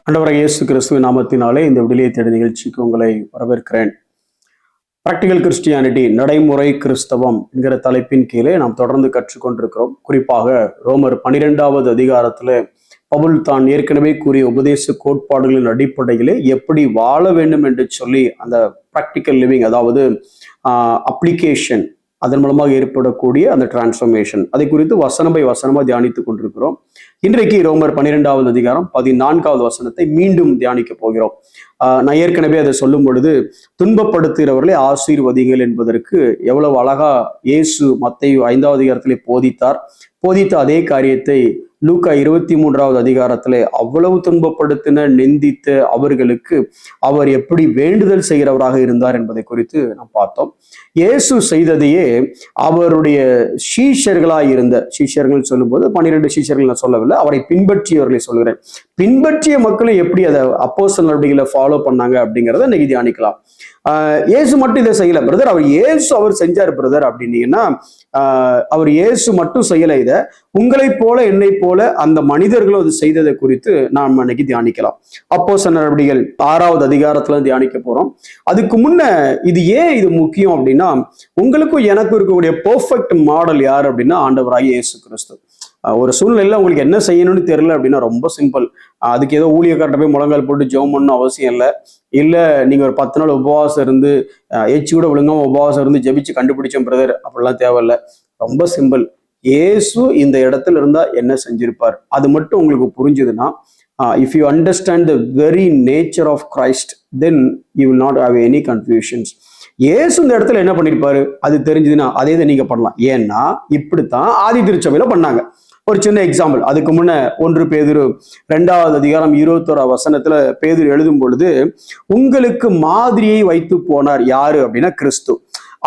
ஆண்டவராகிய இயேசு கிறிஸ்துவின் நாமத்தினாலே இந்த விடுதலை தேடல் நிகழ்ச்சிக்கு உங்களை வரவேற்கிறேன். பிராக்டிகல் கிறிஸ்டியானிட்டி, நடைமுறை கிறிஸ்தவம் என்கிற தலைப்பின் கீழே நாம் தொடர்ந்து கற்றுக்கொண்டிருக்கிறோம். குறிப்பாக ரோமர் 12வது அதிகாரத்தில் பவுல் தான் ஏற்கனவே கூறிய உபதேச கோட்பாடுகளின் அடிப்படையிலே எப்படி வாழ வேண்டும் என்று சொல்லி அந்த பிராக்டிக்கல் லிவிங், அதாவது அப்ளிகேஷன், அதன் மூலமாக ஏற்படக்கூடிய அந்த டிரான்ஸ்ஃபர்மேஷன், அதை குறித்து வசனம் பை வசனமா தியானித்துக் கொண்டிருக்கிறோம். இன்றைக்கு ரோமர் 12வது அதிகாரம் 14வது வசனத்தை மீண்டும் தியானிக்க போகிறோம். நான் ஏற்கனவே அதை சொல்லும் பொழுது, துன்பப்படுத்துகிறவர்களை ஆசீர்வதிங்கள் என்பதற்கு எவ்வளவு அழகா இயேசு மத்தேயு 5வது அதிகாரத்திலே போதித்த அதே காரியத்தை லூக்கா 23வது அதிகாரத்திலே அவ்வளவு துன்பப்படுத்தின நிந்தித்த அவர்களுக்கு அவர் எப்படி வேண்டுதல் செய்கிறவராக இருந்தார் என்பதை குறித்து நாம் பார்த்தோம். இயேசு செய்ததையே அவருடைய சீஷர்களாய் இருந்த சீஷர்கள் சொல்லும்போது 12 சீஷர்கள் நான் சொல்லவில்லை, அவரை பின்பற்றியவர்களை சொல்கிறேன். பின்பற்றிய மக்களும் எப்படி அதை அப்போஸ்தலர் நடவடிக்கைகளை ஃபாலோ பண்ணாங்க அப்படிங்கிறத இன்னைக்கு தியானிக்கலாம். இயேசு மட்டும் இதை செய்யல பிரதர், அவர் செஞ்சார் பிரதர் அப்படின்னீங்கன்னா, அவர் இயேசு மட்டும் செய்யல. இதை உங்களை போல என்னை போல அந்த மனிதர்களும் அது செய்ததை குறித்து நாம் இன்னைக்கு தியானிக்கலாம். அப்போஸ்தலர் நடவடிக்கைகள் 6வது அதிகாரத்துல தியானிக்க போறோம். அதுக்கு முன்ன இது முக்கியம் அப்படின்னா, உங்களுக்கும் எனக்கும் இருக்கக்கூடிய பெர்ஃபெக்ட் மாடல் யார் அப்படின்னா ஆண்டவராகிய இயேசு கிறிஸ்து. ஒரு சூழ்நிலையில உங்களுக்கு என்ன செய்யணும்னு தெரியல அப்படின்னா ரொம்ப சிம்பிள். அதுக்கு ஏதோ ஊழியக்கார்ட்ட போய் முழங்கால் போட்டு ஜெபம் பண்ணணும் அவசியம் இல்லை நீங்க ஒரு 10 நாள் உபவாசம் இருந்து எச்சி கூட விழுங்காம உபவாசம் இருந்து ஜெபிச்சு கண்டுபிடிச்சோம் பிரதர், அப்படிலாம் தேவையில்லை. ரொம்ப சிம்பிள். இயேசு இந்த இடத்துல இருந்தா என்ன செஞ்சிருப்பார் அது மட்டும் உங்களுக்கு புரிஞ்சுதுன்னா, if you understand the very nature of Christ, then you will not have any confusions. இயேசு இந்த இடத்துல என்ன பண்ணிருப்பாரு அது தெரிஞ்சதுன்னா அதே இதை நீங்க பண்ணலாம். ஏன்னா இப்படித்தான் ஆதி திருச்சபையில பண்ணாங்க. ஒரு சின்ன எக்ஸாம்பிள். அதுக்கு முன்ன 1 பேதுரு 2வது அதிகாரம் 21வது வசனத்துல பேதுரு எழுதும் பொழுது, உங்களுக்கு மாதிரியை வைத்து போனார் யாரு அப்படின்னா கிறிஸ்து.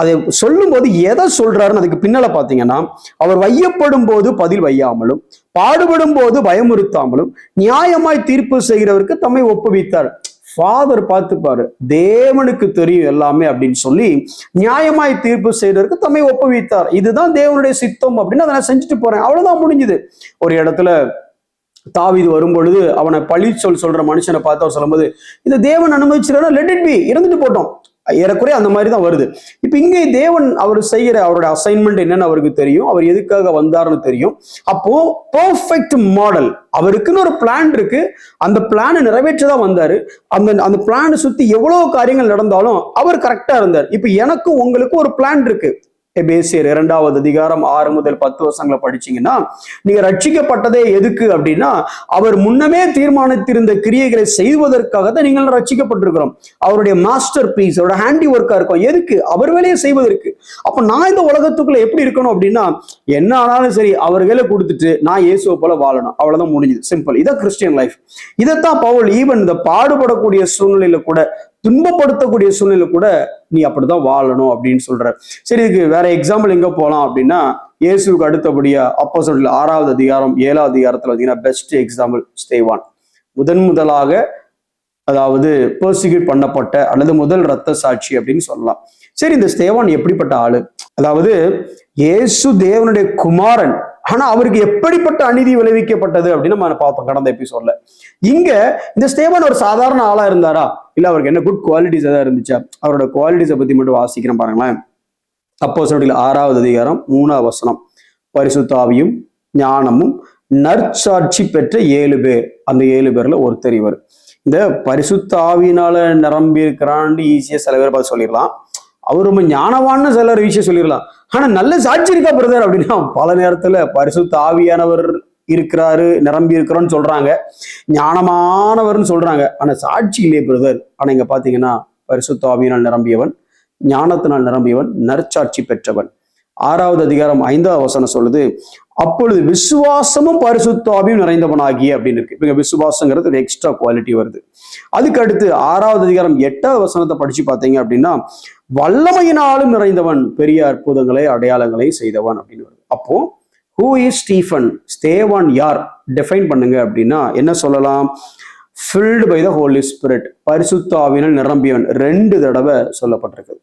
அதை சொல்லும் போது எதை சொல்றாருன்னு அதுக்கு பின்னால பாத்தீங்கன்னா, அவர் வையப்படும் போது பதில் வையாமலும், பாடுபடும் போது பயமுறுத்தாமலும், நியாயமாய் தீர்ப்பு செய்கிறவருக்கு தம்மை ஒப்புவித்தார். ஃபாதர் பார்த்துப்பாரு, தேவனுக்கு தெரியும் எல்லாமே அப்படின்னு சொல்லி நியாயமாய் தீர்ப்பு செய்யறதுக்கு தம்மை ஒப்புவித்தார். இதுதான் தேவனுடைய சித்தம் அப்படின்னு அதை நான் செஞ்சுட்டு போறேன், அவ்வளவுதான் முடிஞ்சுது. ஒரு இடத்துல தாவீது வரும் பொழுது அவனை பழி சொல்ற மனுஷனை பார்த்து அவர் சொல்லும்போது, இந்த தேவன் அனுமதிச்சிருக்கா, லெட் இட் பி, இருந்துட்டு போட்டோம். ஏறக்குறைய அந்த மாதிரி தான் வருது. இப்ப இங்கே தேவன் அவர் செய்கிற அவருடைய அசைன்மெண்ட் என்னன்னு அவருக்கு தெரியும், அவர் எதுக்காக வந்தாருன்னு தெரியும். அப்போ பெர்ஃபெக்ட் மாடல், அவருக்குன்னு ஒரு பிளான் இருக்கு, அந்த பிளானை நிறைவேற்றதான் வந்தாரு. அந்த பிளானை சுத்தி எவ்வளவு காரியங்கள் நடந்தாலும் அவர் கரெக்டா இருந்தார். இப்ப எனக்கும் உங்களுக்கும் ஒரு பிளான் இருக்கு. எபேசியர் 2வது அதிகாரம் 6 முதல் 10 வசனங்களை படிச்சீங்கன்னா, நீங்க ரட்சிக்கப்பட்டதே எதுக்கு அப்படின்னா, அவர் முன்னமே தீர்மானித்திருந்த கிரியைகளை செய்வதற்காகத்தான் நீங்கள் ரட்சிக்கப்பட்டிருக்கிறோம். அவருடைய மாஸ்டர் பீஸ், அவருடைய ஹேண்டி ஒர்க்கா இருக்கும். எதுக்கு? அவர் வேலையை செய்வதற்கு. அப்ப நான் இந்த உலகத்துக்குள்ள எப்படி இருக்கணும் அப்படின்னா, என்ன ஆனாலும் சரி அவர் வேலை கொடுத்துட்டு நான் இயேசுவை போல வாழணும், அவ்வளவுதான் முடிஞ்சது. சிம்பிள். இதான் கிறிஸ்டியன் லைஃப். இதைத்தான் பவுல் ஈவன் இந்த பாடுபடக்கூடிய சூழ்நிலையில கூட, துன்பப்படுத்தக்கூடிய சூழ்நிலை கூட நீ அப்படிதான் வாழணும் அப்படின்னு சொல்ற. சரி, இதுக்கு வேற எக்ஸாம்பிள் எங்க போலாம் அப்படின்னா, இயேசுக்கு அடுத்தபடியா அப்போஸ்தலர் 6வது அதிகாரம் 7வது அதிகாரத்துல பார்த்தீங்கன்னா பெஸ்ட் எக்ஸாம்பிள் ஸ்தேவான். முதலாக அதாவது பெர்சிக்யூட் பண்ணப்பட்ட அல்லது முதல் இரத்த சாட்சி அப்படின்னு சொல்லலாம். சரி, இந்த ஸ்தேவான் எப்படிப்பட்ட ஆளு? அதாவது இயேசு தேவனுடைய குமாரன், ஆனா அவருக்கு எப்படிப்பட்ட அநீதி விளைவிக்கப்பட்டது அப்படின்னு நம்ம பார்ப்போம் கடந்த எபிசோட்ல. இங்க இந்த ஸ்தேவான் ஒரு சாதாரண ஆளா இருந்தாரா? இல்ல அவருக்கு என்ன குட் குவாலிட்டிஸ் ஏதாவது இருந்துச்சா? அவரோட குவாலிட்டிஸை பத்தி மட்டும் வாசிக்கிறேன் பாருங்களேன். அப்போஸ்தலர் 6வது அதிகாரம் 3வது வசனம், பரிசுத்த ஆவியும் ஞானமும் நற்சாட்சி பெற்ற 7 பேர், அந்த 7 பேர்ல ஒருத்தர் இவர். இந்த பரிசுத்த ஆவியினால நிரம்பி இருக்கிறான்னு ஈஸியா சில பேர் பார்த்து சொல்லிடலாம். அவர் ரொம்ப ஞானவான்னு சிலர் விஷயம் சொல்லிடலாம். ஆனா நல்ல சாட்சி இருக்கா பிரதர் அப்படின்னா, பல நேரத்துல பரிசுத்த ஆவியானவர் இருக்கிறாரு, நிரம்பி இருக்கிறோன்னு சொல்றாங்க, ஞானமானவர்னு சொல்றாங்க, ஆனா சாட்சி இல்லையே பிரதர். ஆனா இங்க பாத்தீங்கன்னா பரிசுத்த ஆவியினால் நிரம்பியவன், ஞானத்தினால் நிரம்பியவன், நற்சாட்சி பெற்றவன். 6வது அதிகாரம் 5வது வசனம் சொல்லுது, அப்பொழுது விசுவாசமும் பரிசுத்த ஆவியும் நிறைந்தவனாகிய அப்படின்னு இருக்கு. இப்ப விசுவாசங்கிறது எக்ஸ்ட்ரா குவாலிட்டி வருது. அதுக்கு அடுத்து 6வது அதிகாரம் 8வது வசனத்தை படிச்சு பார்த்தீங்க அப்படின்னா, வல்லமையினாலும் நிறைந்தவன், பெரிய அற்புதங்களை அடையாளங்களை செய்தவன் அப்படின்னு வருது. அப்போ ஹூ இஸ் ஸ்டீஃபன்? ஸ்தேவான் யார்? டிஃபைன் பண்ணுங்க அப்படின்னா என்ன சொல்லலாம்? filled by the Holy Spirit, பரிசுத்த ஆவியினால் நிரம்பியவன் 2 தடவை சொல்லப்பட்டிருக்கு.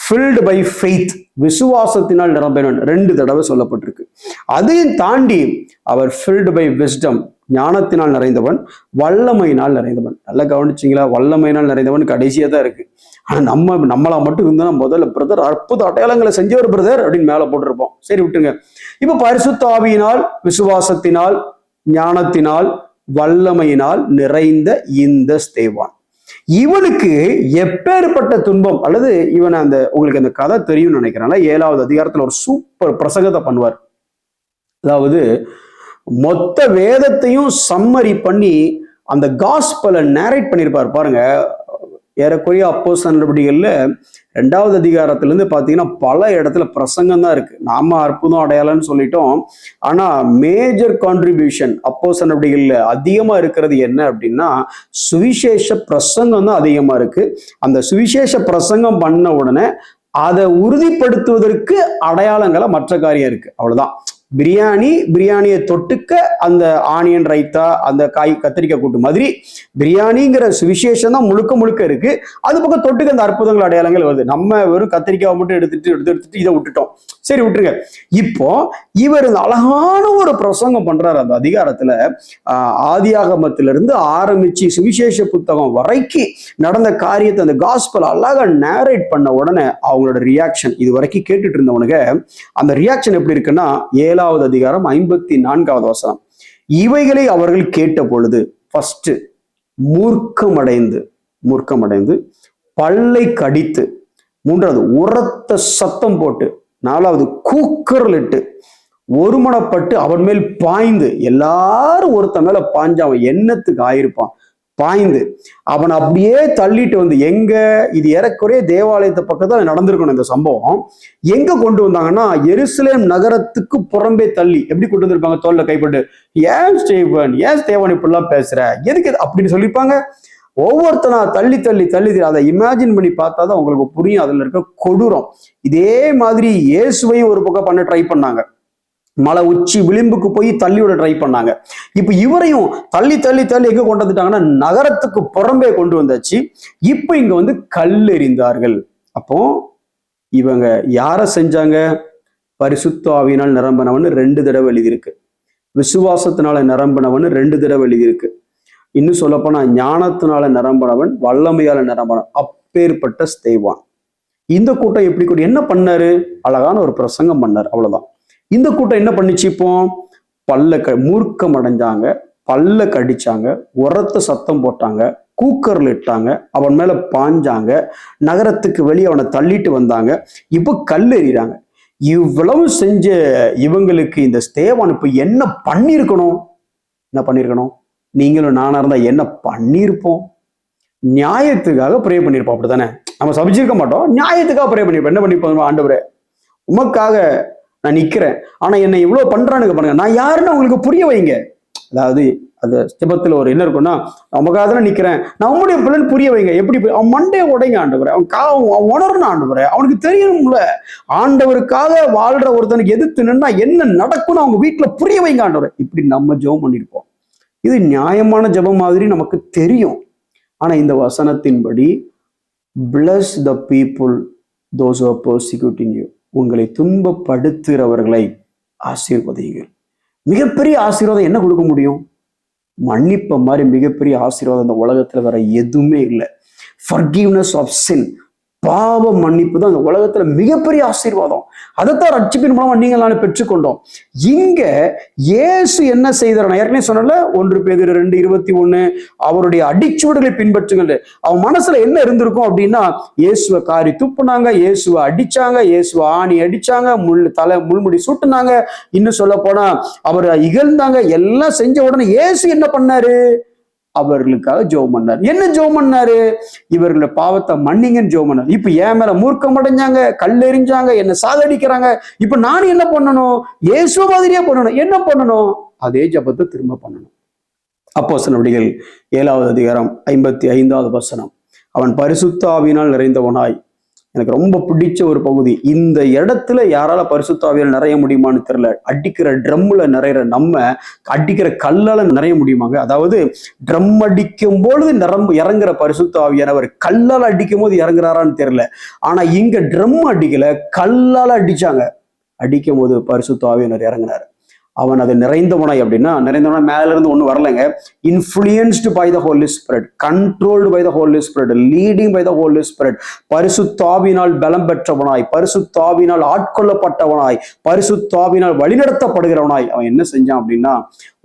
ஃபில்டு பை ஃபெய்த், விசுவாசத்தினால் நிரம்பினவன் 2 தடவை சொல்லப்பட்டிருக்கு. அதையும் தாண்டி அவர் ஃபில்டு பை விஸ்டம், ஞானத்தினால் நிறைந்தவன், வல்லமையினால் நிறைந்தவன். நல்லா கவனிச்சிங்களா? வல்லமையினால் நிறைந்தவன் கடைசியா தான் இருக்கு. ஆனா நம்மளா மட்டும் இருந்தா முதல்ல பிரதர் அற்புத அடையாளங்களை செஞ்சவர் பிரதர் அப்படின்னு மேல போட்டிருப்போம். சரி விட்டுங்க. இப்ப பரிசுத்த ஆவியினால், விசுவாசத்தினால், ஞானத்தினால், வல்லமையினால் நிறைந்த இந்த ஸ்தேவான், இவனுக்கு எப்பேற்பட்ட துன்பம், அல்லது இவன் உங்களுக்கு அந்த கதை தெரியும்னு நினைக்கிறேன். 7வது அதிகாரத்துல ஒரு சூப்பர் பிரசங்கத்தை பண்ணுவார். அதாவது மொத்த வேதத்தையும் சம்மரி பண்ணி அந்த காஸ்பலை நேரேட் பண்ணியிருப்பார் பாருங்க. ஏறக்குறைய அப்போஸ்தலர் நடவடிக்கைகள்ல 2வது அதிகாரத்திலிருந்து பாத்தீங்கன்னா பல இடத்துல பிரசங்கம் தான் இருக்கு. நாம அற்புதம் அடையாளம்னு சொல்லிட்டோம். ஆனா மேஜர் கான்ட்ரிபியூஷன் அப்போஸ்தலர் நடவடிக்கைகள்ல அதிகமா இருக்கிறது என்ன அப்படின்னா சுவிசேஷ பிரசங்கம் தான் அதிகமா இருக்கு. அந்த சுவிசேஷ பிரசங்கம் பண்ண உடனே அதை உறுதிப்படுத்துவதற்கு அடையாளங்களை மற்ற காரியம் இருக்கு. அவ்வளவுதான். பிரியாணியை தொட்டுக்க அந்த ஆனியன் ரைத்தா, அந்த கத்திரிக்காய் கூட்டு மாதிரி பிரியாணிங்கிற சுவிசேஷம் தான் முழுக்க முழுக்க இருக்கு. அது பக்கம் தொட்டுக்க அந்த அற்புதங்கள் அடையாளங்கள் வருது. நம்ம வெறும் கத்திரிக்காவை மட்டும் எடுத்துட்டு இதை விட்டுட்டோம். சரி விட்டுருங்க. இப்போ இவர் இந்த அழகான ஒரு பிரசங்கம் பண்றாரு அந்த அதிகாரத்துல. ஆதியாகமத்திலிருந்து ஆரம்பிச்சு சுவிசேஷ புத்தகம் வரைக்கும் நடந்த காரியத்தை அந்த காஸ்பல் அழகா நேரேட் பண்ண உடனே அவங்களோட ரியாக்ஷன், இது வரைக்கும் கேட்டுட்டு இருந்தவனுங்க அந்த ரியாக்ஷன் எப்படி இருக்குன்னா 7வது அதிகாரம் 54வது வசனம். இவைகளை அவர்கள் கேட்ட பொழுது ஃபர்ஸ்ட் மூர்க்கமடைந்து பல்லை கடித்து, 3வது உரத்த சத்தம் போட்டு, 4வது கூக்குரலிட்டு ஒருமனப்பட்டு அவன் மேல் பாய்ந்து, எல்லாரும் ஒருத்த மேல பாய்ஞ்சு அவன் எண்ணத்துக்கு ஆயிருப்பான், பாய்ந்து அவன் அப்படியே தள்ளிட்டு வந்து எங்க, இது ஏறக்குறைய தேவாலயத்தை பக்கத்துல நடந்திருக்கணும் இந்த சம்பவம். எங்க கொண்டு வந்தாங்கன்னா எருசலேம் நகரத்துக்கு புறம்பே தள்ளி. எப்படி கொண்டு வந்திருப்பாங்க? தோல்ல கைப்பட்டு, ஏன் ஸ்தேவான் இப்படிலாம் பேசுற, எதுக்கு அப்படின்னு சொல்லிப்பாங்க. ஒவ்வொருத்தனா தள்ளி அதை இமேஜின் பண்ணி பார்த்தாதான் உங்களுக்கு புரியும் அதுல இருக்க கொடூரம். இதே மாதிரி இயேசுவையும் ஒரு பக்கம் பண்ண ட்ரை பண்ணாங்க. மலை உச்சி விளிம்புக்கு போய் தள்ளியோட ட்ரை பண்ணாங்க. இப்ப இவரையும் தள்ளி எங்க கொண்டு வந்துட்டாங்கன்னா நகரத்துக்கு புறம்பே கொண்டு வந்தாச்சு. இப்ப இங்க வந்து கல்லெறிந்தார்கள். அப்போ இவங்க யார செஞ்சாங்க? பரிசுத்த ஆவியினால் நிரம்பினவன் 2 தடவை எழுதியிருக்கு. விசுவாசத்தினால நிரம்பினவன் 2 தடவை எழுதியிருக்கு. இன்னும் சொல்லப்போனா ஞானத்தினால நிரம்பினவன், வல்லமையால நிரம்பினவன். அப்பேற்பட்ட ஸ்தேவான். இந்த கூட்டம் எப்படி கூட என்ன பண்ணாரு? அழகான ஒரு பிரசங்கம் பண்ணார், அவ்வளவுதான். இந்த கூட்டம் என்ன பண்ணிச்சு? இப்போ மூர்க்கம் அடைஞ்சாங்க, பல்ல கடிச்சாங்க, உரத்த சத்தம் போட்டாங்க, கூக்கர்ல இட்டாங்க, அவன் மேல பாஞ்சாங்க, நகரத்துக்கு வெளியே அவனை தள்ளிட்டு வந்தாங்க, இப்போ கல்லெறிறாங்க. இவ்வளவு செஞ்ச இவங்களுக்கு இந்த ஸ்தேவான் இப்ப என்ன பண்ணிருக்கணும்? நீங்களும் நானா இருந்தா என்ன பண்ணிருப்போம்? நியாயத்துக்காக ப்ரே பண்ணிருப்போம், அப்படித்தானே? நம்ம சபிச்சிருக்க மாட்டோம், நியாயத்துக்காக ப்ரே பண்ணிருப்போம். என்ன பண்ணிருப்போம்? ஆண்டவரே, உமக்காக நான் நிக்கிறேன், ஆனா என்னை இவ்வளவு பண்றானுங்க பாருங்க, நான் யாருன்னு உங்களுக்கு புரிய வைங்க. அதாவது அந்த ஜெபத்துல ஒரு என்ன இருக்கும்னா, நமக்காக தான் நிக்கிறேன், நான் உங்களுடைய பிள்ளைன்னு புரிய வைங்க. எப்படி? அவன் மண்டையை உடைங்க ஆண்டவரே, அவன் உணரணும் ஆண்டவரே, அவனுக்கு தெரியணும்ல. ஆண்டவருக்காக வாழ்ற ஒருத்தனுக்கு எதிர்த்து நின்னா என்ன நடக்கும்னு அவங்க வீட்டுல புரிய வைங்க ஆண்டவரே. இப்படி நம்ம ஜெபம் பண்ணிருப்போம். இது நியாயமான ஜெபம் மாதிரி நமக்கு தெரியும். ஆனா இந்த வசனத்தின்படி bless the people those who are persecuting you, உங்களை துன்பப்படுத்துகிறவர்களை ஆசீர்வதிங்கள். மிகப்பெரிய ஆசீர்வாதம் என்ன கொடுக்க முடியும்? மன்னிப்ப மாதிரி மிகப்பெரிய ஆசீர்வாதம் இந்த உலகத்துல வேற எதுவுமே இல்லை. forgiveness of sin, பாவ மன்னிப்பு தான் இந்த உலகத்துல மிகப்பெரிய ஆசீர்வாதம். அதைத்தான் ரட்சிப்பின் மூலமா நீங்கள் நானே பெற்றுக்கொண்டோம். இங்க இயேசு என்ன செய்தார்? நான் ஏற்கனவே சொன்னல, 1 பேதுரு 2:21, அவருடைய அடிச்சுவடுகளை பின்பற்றுங்கள். அவன் மனசுல என்ன இருந்திருக்கும் அப்படின்னா, இயேசுவை காரி துப்புனாங்க, இயேசுவை அடிச்சாங்க, இயேசுவை ஆணி அடிச்சாங்க, முள்முடி சூட்டுனாங்க, இன்னும் சொல்ல போனா அவரை இகழ்ந்தாங்க. எல்லாம் செஞ்ச உடனே இயேசு என்ன பண்ணாரு? அவர்களுக்காக ஜெபம் பண்ணார். என்ன ஜெபம் பண்ணாரு? இவர்களோட பாவத்தை மன்னிங்கன்னு ஜெபம் பண்ணார். இப்ப என் மேல மூர்க்கம் அடைஞ்சாங்க, கல்லெறிஞ்சாங்க, என்ன சாகடிக்கிறாங்க, இப்ப நானும் என்ன பண்ணணும்? இயேசு மாதிரியா பண்ணணும். என்ன பண்ணணும்? அதே ஜெபத்தை திரும்ப பண்ணணும். அப்போஸ்தலர் நடவடிக்கைகள் 7வது அதிகாரம் 55வது வசனம். அவன் பரிசுத்த ஆவியினால் நிறைந்தவனாய் எனக்கு ரொம்ப பிடிச்ச ஒரு பகுதி. இந்த இடத்துல யாரால பரிசுத்த ஆவியால் நிறைய முடியுமான்னு தெரியல. அடிக்கிற ட்ரம்ல நிறைய நம்ம அடிக்கிற கல்லால நிறைய முடியுமாங்க? அதாவது ட்ரம் அடிக்கும் பொழுது இறங்குற பரிசுத்த ஆவியானவர் கல்லால் அடிக்கும் போது இறங்குறாரான்னு தெரியல. ஆனா இங்க ட்ரம் அடிக்கல, கல்லால அடிச்சாங்க. அடிக்கும் போது பரிசுத்த ஆவியானவர் இறங்கினார். அவன் அது நிறைந்தவனாய் அப்படின்னா, நிறைந்தவனா மேல இருந்து ஒண்ணு வரலைங்க. Influenced by the Holy Spirit, controlled by the Holy Spirit, leading by the Holy Spirit, பரிசுத்தாவினால் பலம் பெற்றவனாய், பரிசுத்தாவினால் ஆட்கொள்ளப்பட்டவனாய், பரிசுத்தாவினால் வழிநடத்தப்படுகிறவனாய் அவன் என்ன செஞ்சான் அப்படின்னா,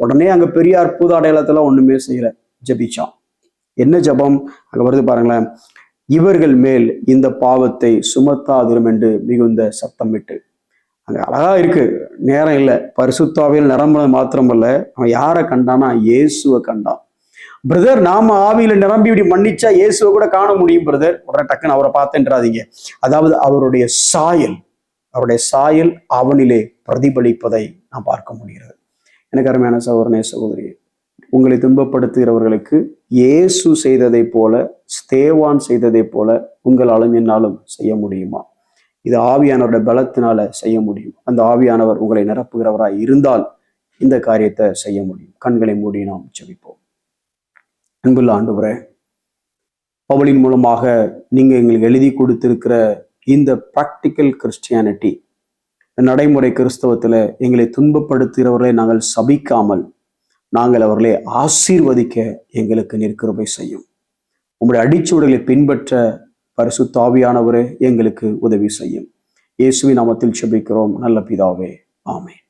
உடனே அங்க பெரிய அற்புத அடையாளத்துல ஒண்ணுமே செய்யல, ஜபிச்சான். என்ன ஜபம் அங்க வருது பாருங்களேன். இவர்கள் மேல் இந்த பாவத்தை சுமத்தாதிரும் என்று மிகுந்த சத்தமிட்டு. அங்க அழகா இருக்கு, நேரம் இல்லை. பரிசுத்தாவியில் நிரம்பினது மாத்திரமல்ல, அவன் யாரை கண்டானா இயேசுவை கண்டான். பிரதர், நாம ஆவியில நிரம்பி இப்படி மன்னிச்சா இயேசுவை கூட காண முடியும் பிரதர். உடனே டக்குன்னு அவரை பார்த்துன்றாதீங்க. அதாவது அவருடைய சாயல் அவனிலே பிரதிபலிப்பதை நான் பார்க்க முடிகிறது. எனக்கு அருமையான சகோதரனே, சகோதரி, உங்களை துன்பப்படுத்துகிறவர்களுக்கு இயேசு செய்ததை போல, ஸ்தேவான் செய்ததை போல உங்களாலும் என்னாலும் செய்ய முடியுமா? இது ஆவியானவருடைய பலத்தினால செய்ய முடியும். அந்த ஆவியானவர் உங்களை நிரப்புகிறவராய் இருந்தால் இந்த காரியத்தை செய்ய முடியும். கண்களை மூடி நாம் ஜெபிப்போம். அன்புள்ள ஆண்டவரே, பவுலின் மூலமாக நீங்க எங்களுக்கு எழுதி கொடுத்திருக்கிற இந்த பிராக்டிக்கல் கிறிஸ்டியானிட்டி, நடைமுறை கிறிஸ்தவத்துல எங்களை துன்பப்படுத்துகிறவர்களை நாங்கள் சபிக்காமல் நாங்கள் அவர்களை ஆசீர்வதிக்க எங்களுக்கு நீர் கிருபை செய்யும். உங்களுடைய அடிச்சுவடுகளை பின்பற்ற பரிசுத்த ஆவியானவரே எங்களுக்கு உதவி செய்யும். இயேசுவின் நாமத்தில் ஜெபிக்கிறோம் நல்ல பிதாவே, ஆமென்.